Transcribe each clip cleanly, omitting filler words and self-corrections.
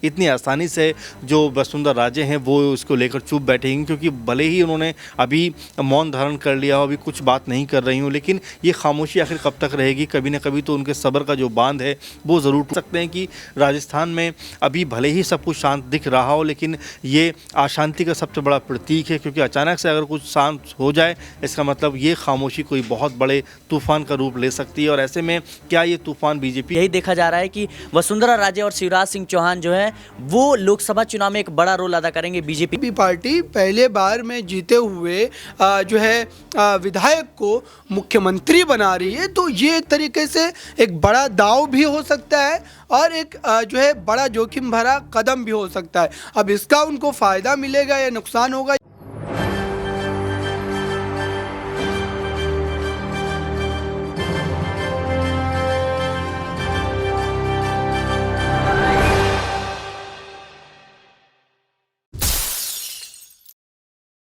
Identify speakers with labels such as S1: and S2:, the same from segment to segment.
S1: इतनी आसानी से जो वसुंधरा राजे हैं वो इसको लेकर चुप बैठेंगी, क्योंकि भले ही उन्होंने अभी मौन धारण कर लिया हो, अभी कुछ बात नहीं कर रही हूँ, लेकिन ये खामोशी आखिर कब तक रहेगी। कभी ना कभी तो उनके सब्र का जो बांध है वो ज़रूर टूट सकते हैं कि राजस्थान में अभी भले ही सब कुछ शांत दिख रहा हो, लेकिन ये अशांति का सबसे बड़ा प्रतीक है, क्योंकि अचानक से अगर कुछ शांत हो जाए इसका मतलब ये खामोशी कोई बहुत बड़े तूफान का रूप ले सकती है। और ऐसे में क्या ये तूफान बीजेपी,
S2: यही देखा जा रहा है कि वसुंधरा राजे और शिवराज सिंह चौहान जो है वो लोकसभा चुनाव में एक बड़ा रोल अदा करेंगे। बीजेपी
S3: पार्टी पहले बार में जीते हुए जो है विधायक को मुख्यमंत्री बना रही है, तो ये एक तरीके से एक बड़ा दाव भी हो सकता है और एक जो है बड़ा जोखिम भरा कदम भी हो सकता है। अब इसका उनको फायदा मिलेगा या नुकसान होगा।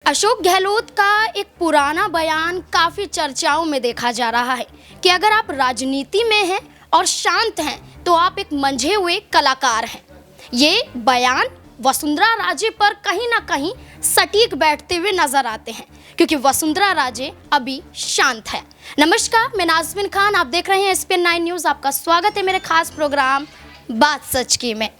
S4: अशोक गहलोत का एक पुराना बयान काफ़ी चर्चाओं में देखा जा रहा है कि अगर आप राजनीति में हैं और शांत हैं तो आप एक मंझे हुए कलाकार हैं। ये बयान वसुंधरा राजे पर कहीं ना कहीं सटीक बैठते हुए नजर आते हैं, क्योंकि वसुंधरा राजे अभी शांत है। नमस्कार, मैं नाज़मीन खान, आप देख रहे हैं SPN 9 न्यूज़। आपका स्वागत है मेरे खास प्रोग्राम बात सच की में।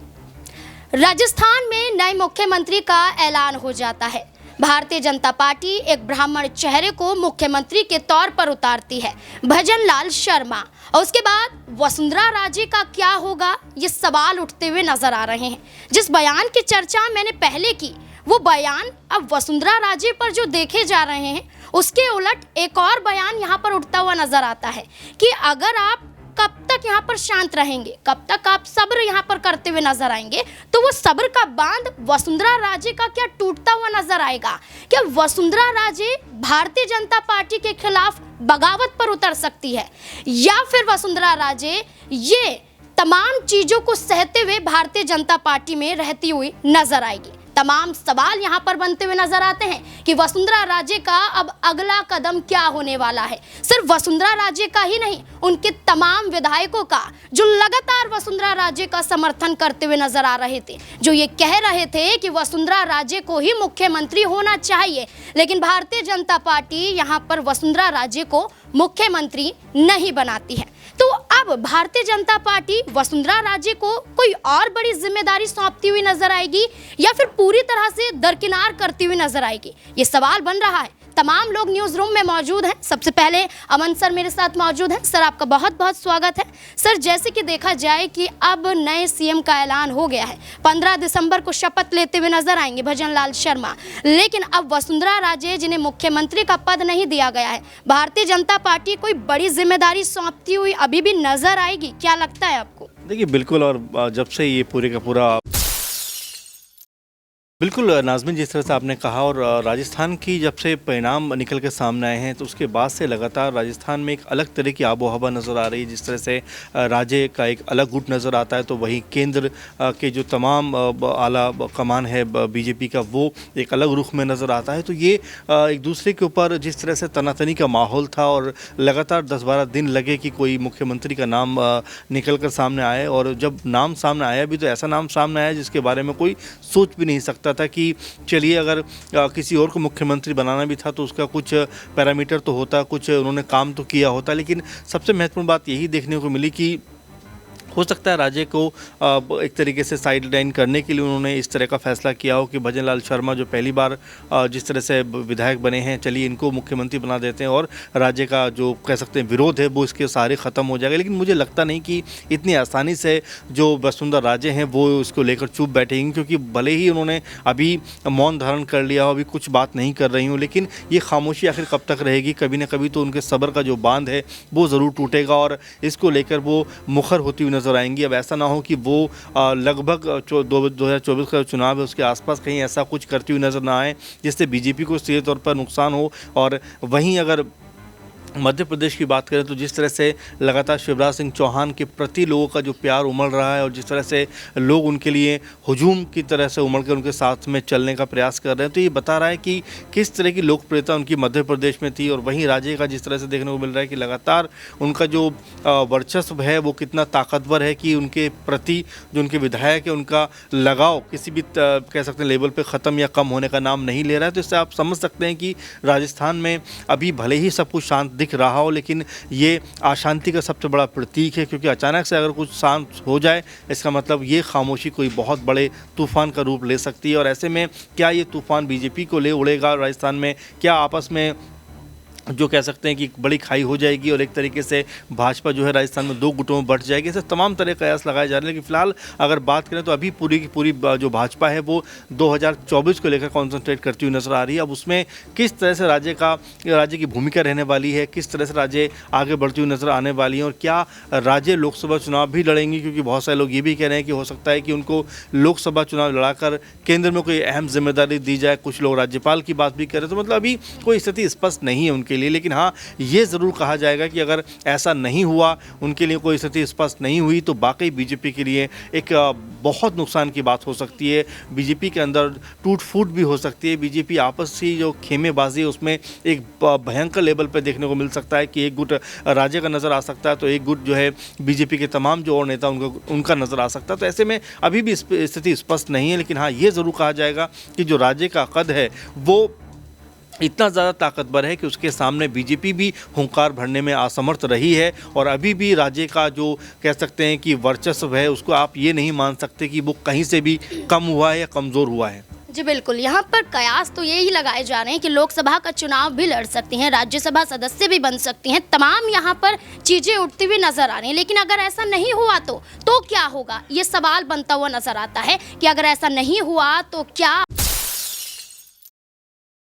S4: राजस्थान में नए मुख्यमंत्री का ऐलान हो जाता है। भारतीय जनता पार्टी एक ब्राह्मण चेहरे को मुख्यमंत्री के तौर पर उतारती है, भजन लाल शर्मा, और उसके बाद वसुंधरा राजे का क्या होगा, ये सवाल उठते हुए नजर आ रहे हैं। जिस बयान की चर्चा मैंने पहले की, वो बयान अब वसुंधरा राजे पर जो देखे जा रहे हैं उसके उलट एक और बयान यहाँ पर उठता हुआ नजर आता है कि अगर आप कब तक यहाँ पर शांत रहेंगे, कब तक आप सब्र यहाँ पर करते हुए नजर आएंगे, तो वो सब्र का बांध वसुंधरा राजे का क्या टूटता हुआ नजर आएगा। क्या वसुंधरा राजे भारतीय जनता पार्टी के खिलाफ बगावत पर उतर सकती है, या फिर वसुंधरा राजे ये तमाम चीजों को सहते हुए भारतीय जनता पार्टी में रहती हुई नजर आएगी। तमाम सवाल यहाँ पर बनते हुए नजर आते हैं कि वसुंधरा राजे का अब अगला कदम क्या होने वाला है। सिर्फ वसुंधरा राजे का ही नहीं, उनके तमाम विधायकों का जो लगातार वसुंधरा राजे का समर्थन करते हुए नजर आ रहे थे, जो ये कह रहे थे कि वसुंधरा राजे को ही मुख्यमंत्री होना चाहिए, लेकिन भारतीय जनता पार्टी यहाँ पर वसुंधरा राजे को मुख्यमंत्री नहीं बनाती है। तो अब भारतीय जनता पार्टी वसुंधरा राजे को कोई और बड़ी जिम्मेदारी सौंपती हुई नजर आएगी या फिर पूरी तरह से दरकिनार करती हुई नजर आएगी, ये सवाल बन रहा है। तमाम लोग न्यूज़ रूम में मौजूद हैं। सबसे पहले अमन सर मेरे साथ मौजूद हैं। सर, आपका बहुत बहुत स्वागत है। सर, जैसे कि देखा जाए कि अब नए सीएम का ऐलान हो गया है, 15 दिसंबर को शपथ लेते हुए नजर आएंगे भजन लाल शर्मा, लेकिन अब वसुंधरा राजे जिन्हें मुख्यमंत्री का पद नहीं दिया गया है, भारतीय जनता पार्टी कोई बड़ी जिम्मेदारी सौंपती हुई अभी भी नजर आएगी, क्या लगता है आपको?
S1: देखिए बिल्कुल, और जब से ये पूरे का पूरा बिल्कुल नाज़मीन, जिस तरह से आपने कहा, और राजस्थान की जब से परिणाम निकल के सामने आए हैं तो उसके बाद से लगातार राजस्थान में एक अलग तरह की आबो हवा नज़र आ रही है। जिस तरह से राज्य का एक अलग गुट नज़र आता है, तो वहीं केंद्र के जो तमाम आला कमान है बीजेपी का, वो एक अलग रुख में नज़र आता है। तो ये एक दूसरे के ऊपर जिस तरह से तनातनी का माहौल था और लगातार 10-12 दिन लगे कि कोई मुख्यमंत्री का नाम निकल कर सामने आए, और जब नाम सामने आया भी तो ऐसा नाम सामने आया जिसके बारे में कोई सोच भी नहीं सकता था कि चलिए अगर किसी और को मुख्यमंत्री बनाना भी था तो उसका कुछ पैरामीटर तो होता, कुछ उन्होंने काम तो किया होता। लेकिन सबसे महत्वपूर्ण बात यही देखने को मिली कि हो सकता है राज्य को एक तरीके से साइड लाइन करने के लिए उन्होंने इस तरह का फैसला किया हो कि भजन लाल शर्मा जो पहली बार जिस तरह से विधायक बने हैं, चलिए इनको मुख्यमंत्री बना देते हैं और राज्य का जो कह सकते हैं विरोध है वो इसके सारे ख़त्म हो जाएगा। लेकिन मुझे लगता नहीं कि इतनी आसानी से जो वसुंधरा राजे हैं वो इसको लेकर चुप बैठेंगी, क्योंकि भले ही उन्होंने अभी मौन धारण कर लिया हो, अभी कुछ बात नहीं कर रही हूँ, लेकिन ये खामोशी आखिर कब तक रहेगी। कभी ना कभी तो उनके सब्र का जो बांध है वो ज़रूर टूटेगा और इसको लेकर वो मुखर होती हुई नजर आएंगी। अब ऐसा ना हो कि वो लगभग 2024 का चुनाव है उसके आसपास कहीं ऐसा कुछ करती हुई नजर ना आए जिससे बीजेपी को सीधे तौर पर नुकसान हो। और वहीं अगर मध्य प्रदेश की बात करें तो जिस तरह से लगातार शिवराज सिंह चौहान के प्रति लोगों का जो प्यार उमड़ रहा है और जिस तरह से लोग उनके लिए हुजूम की तरह से उमड़ कर उनके साथ में चलने का प्रयास कर रहे हैं, तो ये बता रहा है कि किस तरह की लोकप्रियता उनकी मध्य प्रदेश में थी। और वहीं राज्य का जिस तरह से देखने को मिल रहा है कि लगातार उनका जो वर्चस्व है वो कितना ताकतवर है कि उनके प्रति जो उनके विधायक है उनका लगाव किसी भी कह सकते हैं लेवल पर ख़त्म या कम होने का नाम नहीं ले रहा है। तो इससे आप समझ सकते हैं कि राजस्थान में अभी भले ही सब कुछ शांत दिख रहा हो, लेकिन ये अशांति का सबसे बड़ा प्रतीक है, क्योंकि अचानक से अगर कुछ शांत हो जाए इसका मतलब ये खामोशी कोई बहुत बड़े तूफान का रूप ले सकती है। और ऐसे में क्या ये तूफान बीजेपी को ले उड़ेगा राजस्थान में, क्या आपस में जो कह सकते हैं कि बड़ी खाई हो जाएगी और एक तरीके से भाजपा जो है राजस्थान में दो गुटों में बंट जाएगी। ऐसे तमाम तरह के कयास लगाए जा रहे हैं। लेकिन फिलहाल अगर बात करें तो अभी पूरी की पूरी जो भाजपा है वो 2024 को लेकर कॉन्सेंट्रेट करती हुई नजर आ रही है। अब उसमें किस तरह से राज्य की भूमिका रहने वाली है, किस तरह से राज्य आगे बढ़ती हुई नजर आने वाली है और क्या राज्य लोकसभा चुनाव भी लड़ेंगी, क्योंकि बहुत सारे लोग ये भी कह रहे हैं कि हो सकता है कि उनको लोकसभा चुनाव लड़ाकर केंद्र में कोई अहम जिम्मेदारी दी जाए। कुछ लोग राज्यपाल की बात भी कर रहे हैं। तो मतलब अभी कोई स्थिति स्पष्ट नहीं है उनके लिए। लेकिन हाँ, ये ज़रूर कहा जाएगा कि अगर ऐसा नहीं हुआ, उनके लिए कोई स्थिति स्पष्ट नहीं हुई, तो वाकई बीजेपी के लिए एक बहुत नुकसान की बात हो सकती है। बीजेपी के अंदर टूट फूट भी हो सकती है। बीजेपी आपसी जो खेमेबाजी है उसमें एक भयंकर लेवल पर देखने को मिल सकता है कि एक गुट राज्य का नज़र आ सकता है तो एक गुट जो है बीजेपी के तमाम जो और नेता उनका नज़र आ सकता है। तो ऐसे में अभी भी स्थिति स्पष्ट नहीं है। लेकिन हाँ, ये ज़रूर कहा जाएगा कि जो राज्य का कद है वो इतना ज़्यादा ताकतवर है कि उसके सामने बीजेपी भी हुंकार भरने में असमर्थ रही है। और अभी भी राज्य का जो कह सकते हैं कि वर्चस्व है उसको आप ये नहीं मान सकते कि वो कहीं से भी कम हुआ है या कमज़ोर हुआ है।
S4: जी बिल्कुल, यहाँ पर कयास तो यही लगाए जा रहे हैं कि लोकसभा का चुनाव भी लड़ सकती हैं, राज्यसभा सदस्य भी बन सकती हैं, तमाम यहाँ पर चीज़ें उठती हुई नजर आ रही हैं। लेकिन अगर ऐसा नहीं हुआ तो क्या होगा, ये सवाल बनता हुआ नजर आता है कि अगर ऐसा नहीं हुआ तो क्या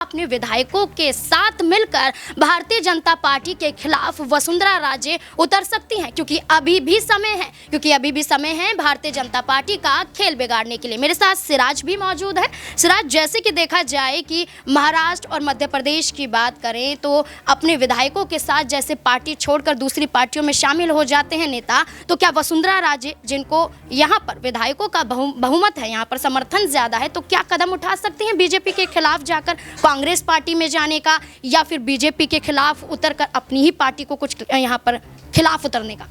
S4: अपने विधायकों के साथ मिलकर भारतीय जनता पार्टी के खिलाफ वसुंधरा राजे उतर सकती हैं, क्योंकि अभी भी समय है भारतीय जनता पार्टी का खेल बिगाड़ने के लिए। मेरे साथ सिराज भी मौजूद है। सिराज, जैसे कि देखा जाए कि महाराष्ट्र और मध्य प्रदेश की बात करें तो अपने विधायकों के साथ जैसे पार्टी छोड़कर दूसरी पार्टियों में शामिल हो जाते हैं नेता, तो क्या वसुंधरा राजे, जिनको यहाँ पर विधायकों का बहुमत है, यहाँ पर समर्थन ज्यादा है, तो क्या कदम उठा सकती हैं बीजेपी के खिलाफ जाकर कांग्रेस पार्टी में जाने का, या फिर बीजेपी के खिलाफ उतरकर अपनी ही पार्टी को कुछ यहाँ पर खिलाफ उतरने का?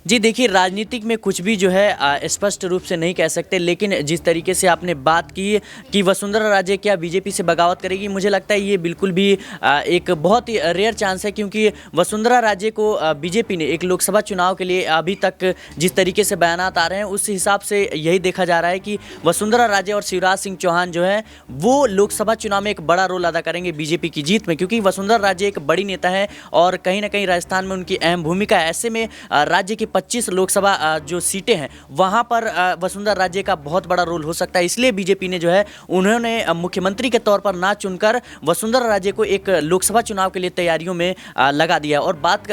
S2: जी देखिए, राजनीतिक में कुछ भी जो है स्पष्ट रूप से नहीं कह सकते, लेकिन जिस तरीके से आपने बात की कि वसुंधरा राजे क्या बीजेपी से बगावत करेगी, मुझे लगता है ये बिल्कुल भी एक बहुत ही रेयर चांस है, क्योंकि वसुंधरा राजे को बीजेपी ने एक लोकसभा चुनाव के लिए अभी तक जिस तरीके से बयानात आ रहे हैं उस हिसाब से यही देखा जा रहा है कि वसुंधरा राजे और शिवराज सिंह चौहान जो है वो लोकसभा चुनाव में एक बड़ा रोल अदा करेंगे बीजेपी की जीत में, क्योंकि वसुंधरा राजे एक बड़ी नेता है और कहीं ना कहीं राजस्थान में उनकी अहम भूमिका है। ऐसे में राज्य की 25 लोकसभा जो सीटें हैं वहां पर वसुंधरा राजे का बहुत बड़ा रोल हो सकता है। इसलिए बीजेपी ने जो है उन्होंने मुख्यमंत्री के तौर पर ना चुनकर वसुंधरा राजे को एक लोकसभा चुनाव के लिए तैयारियों में लगा दिया। और बात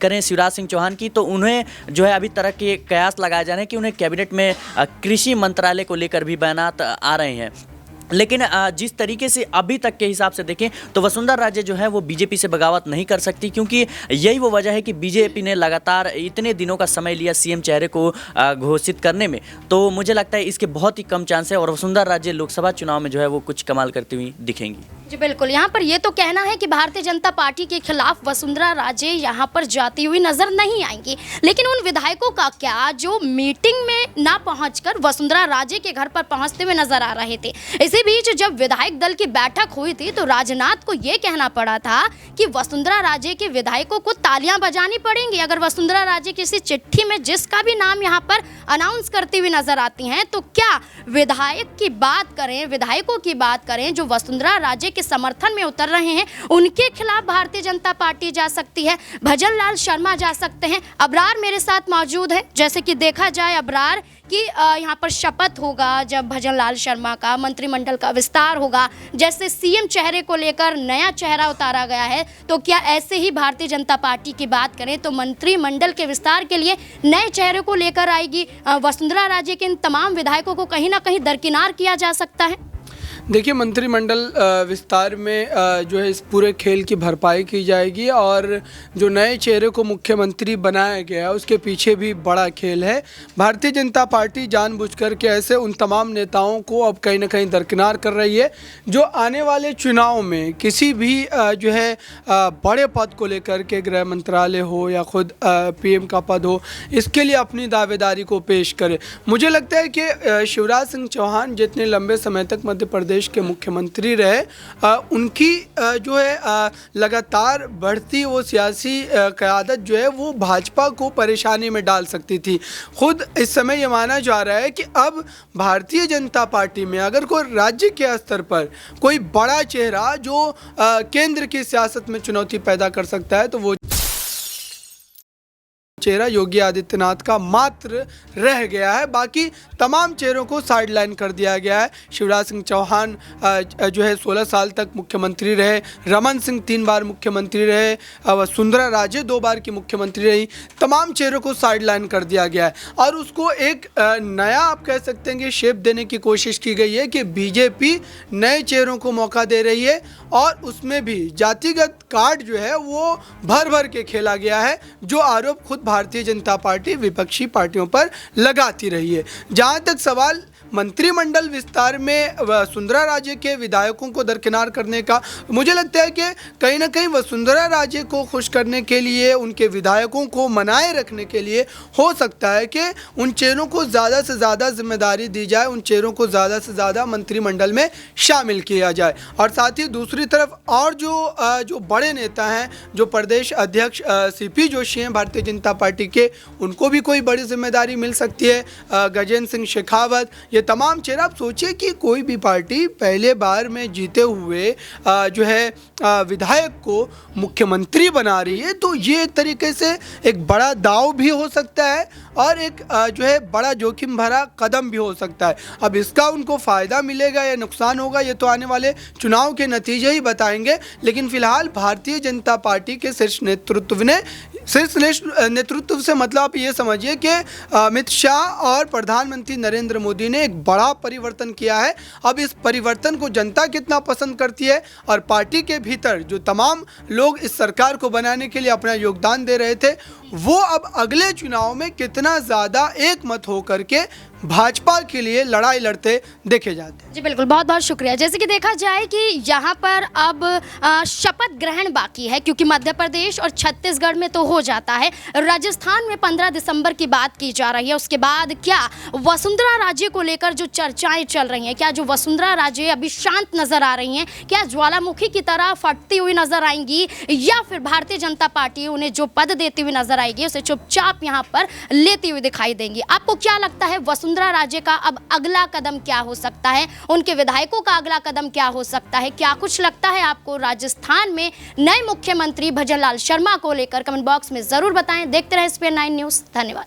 S2: करें शिवराज सिंह चौहान की, तो उन्हें जो है अभी तरह के कयास लगाए जा रहे हैं कि उन्हें कैबिनेट में कृषि मंत्रालय को लेकर भी बयानात आ रहे हैं। लेकिन जिस तरीके से अभी तक के हिसाब से देखें तो वसुंधरा राजे जो है वो बीजेपी से बगावत नहीं कर सकती, क्योंकि यही वो वजह है कि बीजेपी ने लगातार इतने दिनों का समय लिया सीएम चेहरे को घोषित करने में। तो मुझे लगता है इसके बहुत ही कम चांस है और वसुंधरा राजे लोकसभा चुनाव में जो है वो कुछ कमाल करती हुई दिखेंगी।
S4: जी बिल्कुल, यहाँ पर ये तो कहना है कि भारतीय जनता पार्टी के खिलाफ वसुंधरा राजे यहाँ पर जाती हुई नजर नहीं आएंगी, लेकिन उन विधायकों का क्या जो मीटिंग में ना पहुंचकर वसुंधरा राजे के घर पर पहुंचते हुए नजर आ रहे थे। इसी बीच जब विधायक दल की बैठक हुई थी तो राजनाथ को ये कहना पड़ा था कि वसुंधरा राजे के विधायकों को तालियां बजानी पड़ेंगी। अगर वसुंधरा राजे किसी चिट्ठी में जिसका भी नाम यहाँ पर अनाउंस करती हुई नजर आती हैं, तो क्या विधायकों की बात करें जो वसुंधरा राजे के समर्थन में उतर रहे हैं, उनके खिलाफ भारतीय जनता पार्टी जा सकती है। भजन लाल शर्मा जा सकते हैं। अबरार मेरे साथ मौजूद है। जैसे कि देखा जाए अबरार कि यहाँ पर शपथ होगा जब भजन लाल शर्मा का, मंत्रिमंडल का विस्तार होगा, जैसे सीएम चेहरे को लेकर नया चेहरा उतारा गया है, तो क्या ऐसे ही भारतीय जनता पार्टी की बात करें तो मंत्रिमंडल के विस्तार के लिए नए चेहरे को लेकर आएगी। वसुंधरा राजे के इन तमाम विधायकों को कहीं ना कहीं दरकिनार किया जा सकता है।
S3: देखिए, मंत्रिमंडल विस्तार में जो है इस पूरे खेल की भरपाई की जाएगी और जो नए चेहरे को मुख्यमंत्री बनाया गया है उसके पीछे भी बड़ा खेल है। भारतीय जनता पार्टी जानबूझकर के ऐसे उन तमाम नेताओं को अब कहीं ना कहीं दरकिनार कर रही है जो आने वाले चुनाव में किसी भी जो है बड़े पद को लेकर के, गृह मंत्रालय हो या खुद पीएम का पद हो, इसके लिए अपनी दावेदारी को पेश करे। मुझे लगता है कि शिवराज सिंह चौहान जितने लंबे समय तक मध्य प्रदेश के मुख्यमंत्री रहे, उनकी जो है लगातार बढ़ती वो सियासी क़यादत जो है वो भाजपा को परेशानी में डाल सकती थी। खुद इस समय ये माना जा रहा है कि अब भारतीय जनता पार्टी में अगर कोई राज्य के स्तर पर कोई बड़ा चेहरा जो केंद्र की सियासत में चुनौती पैदा कर सकता है तो वो चेहरा योगी आदित्यनाथ का मात्र रह गया है। बाकी तमाम चेहरों को साइडलाइन कर दिया गया है। शिवराज सिंह चौहान जो है 16 साल तक मुख्यमंत्री रहे, रमन सिंह 3 बार मुख्यमंत्री रहे, वसुंधरा राजे 2 बार की मुख्यमंत्री रही। तमाम चेहरों को साइडलाइन कर दिया गया है और उसको एक नया आप कह सकते हैं कि शेप देने की कोशिश की गई है कि बीजेपी नए चेहरों को मौका दे रही है और उसमें भी जातिगत कार्ड जो है वो भर भर के खेला गया है, जो आरोप खुद भारतीय जनता पार्टी विपक्षी पार्टियों पर लगाती रही है। जहां तक सवाल मंत्रिमंडल विस्तार में वसुंधरा राजे के विधायकों को दरकिनार करने का, मुझे लगता है कि कहीं ना कहीं वसुंधरा राजे को खुश करने के लिए, उनके विधायकों को मनाए रखने के लिए हो सकता है कि उन चेहरों को ज़्यादा से ज़्यादा जिम्मेदारी दी जाए, उन चेहरों को ज़्यादा से ज़्यादा मंत्रिमंडल में शामिल किया जाए। और साथ ही दूसरी तरफ और जो बड़े नेता हैं, जो प्रदेश अध्यक्ष सीपी जोशी हैं भारतीय जनता पार्टी के, उनको भी कोई बड़ी जिम्मेदारी मिल सकती है। गजेंद्र सिंह शेखावत, ये तमाम चेहरा, आप सोचिए कि कोई भी पार्टी पहले बार में जीते हुए जो है विधायक को मुख्यमंत्री बना रही है, तो ये एक तरीके से एक बड़ा दाव भी हो सकता है और एक जो है बड़ा जोखिम भरा कदम भी हो सकता है। अब इसका उनको फ़ायदा मिलेगा या नुकसान होगा, ये तो आने वाले चुनाव के नतीजे ही बताएंगे। लेकिन फिलहाल भारतीय जनता पार्टी के शीर्ष नेतृत्व से मतलब आप ये समझिए कि अमित शाह और प्रधानमंत्री नरेंद्र मोदी ने एक बड़ा परिवर्तन किया है। अब इस परिवर्तन को जनता कितना पसंद करती है और पार्टी के भीतर जो तमाम लोग इस सरकार को बनाने के लिए अपना योगदान दे रहे थे, वो अब अगले चुनाव में कितना ज़्यादा एक मत होकर के भाजपा के लिए लड़ाई लड़ते देखे जाते हैं।
S4: जी बिल्कुल, बहुत बहुत शुक्रिया। जैसे कि देखा जाए कि यहाँ पर अब शपथ ग्रहण बाकी है, क्योंकि मध्य प्रदेश और छत्तीसगढ़ में तो हो जाता है, राजस्थान में 15 दिसंबर की बात की जा रही है। उसके बाद क्या वसुंधरा राजे को लेकर जो चर्चाएं चल रही हैं, क्या जो वसुंधरा राजे अभी शांत नजर आ रही हैं, क्या ज्वालामुखी की तरह फटती हुई नजर आएंगी, या फिर भारतीय जनता पार्टी उन्हें जो पद देती हुई नजर आएगी उसे चुपचाप यहाँ पर लेती हुई दिखाई देंगी? आपको क्या लगता है वसुंधरा राजे का अब अगला कदम क्या हो सकता है, उनके विधायकों का अगला कदम क्या हो सकता है? क्या कुछ लगता है आपको राजस्थान में नए मुख्यमंत्री भजनलाल शर्मा को लेकर? कमेंट बॉक्स में जरूर बताएं। देखते रहें SPN9 न्यूज़। धन्यवाद।